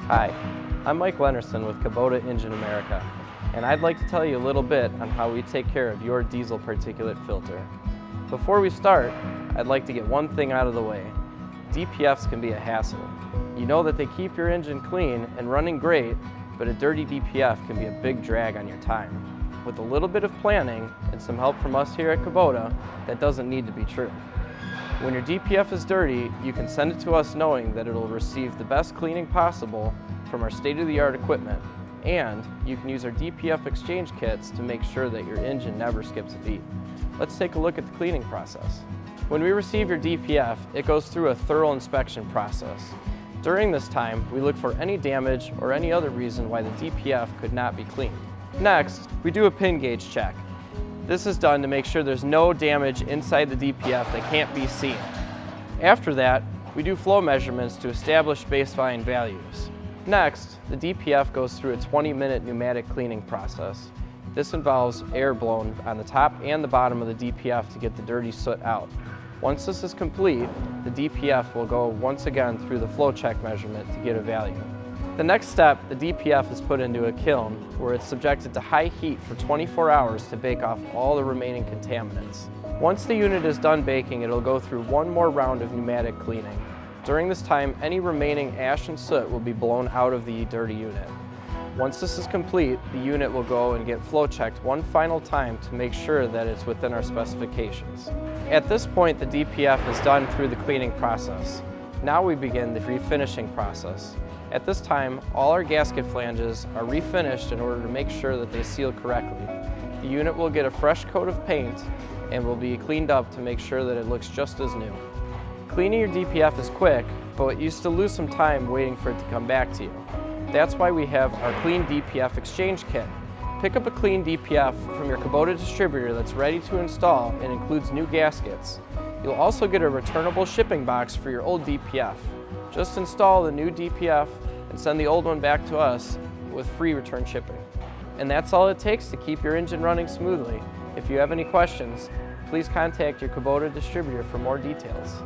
Hi, I'm Mike Lennerson with Kubota Engine America, and I'd like to tell you a little bit on how we take care of your diesel particulate filter. Before we start, I'd like to get one thing out of the way. DPFs can be a hassle. You know that they keep your engine clean and running great, but a dirty DPF can be a big drag on your time. With a little bit of planning and some help from us here at Kubota, that doesn't need to be true. When your DPF is dirty, you can send it to us knowing that it will receive the best cleaning possible from our state-of-the-art equipment, and you can use our DPF Exchange Kits to make sure that your engine never skips a beat. Let's take a look at the cleaning process. When we receive your DPF, it goes through a thorough inspection process. During this time, we look for any damage or any other reason why the DPF could not be cleaned. Next, we do a pin gauge check. This is done to make sure there's no damage inside the DPF that can't be seen. After that, we do flow measurements to establish baseline values. Next, the DPF goes through a 20-minute pneumatic cleaning process. This involves air blown on the top and the bottom of the DPF to get the dirty soot out. Once this is complete, the DPF will go once again through the flow check measurement to get a value. The next step, the DPF is put into a kiln where it's subjected to high heat for 24 hours to bake off all the remaining contaminants. Once the unit is done baking, it'll go through one more round of pneumatic cleaning. During this time, any remaining ash and soot will be blown out of the dirty unit. Once this is complete, the unit will go and get flow checked one final time to make sure that it's within our specifications. At this point, the DPF is done through the cleaning process. Now we begin the refinishing process. At this time, all our gasket flanges are refinished in order to make sure that they seal correctly. The unit will get a fresh coat of paint and will be cleaned up to make sure that it looks just as new. Cleaning your DPF is quick, but you still lose some time waiting for it to come back to you. That's why we have our Clean DPF Exchange Kit. Pick up a clean DPF from your Kubota distributor that's ready to install and includes new gaskets. You'll also get a returnable shipping box for your old DPF. Just install the new DPF and send the old one back to us with free return shipping. And that's all it takes to keep your engine running smoothly. If you have any questions, please contact your Kubota distributor for more details.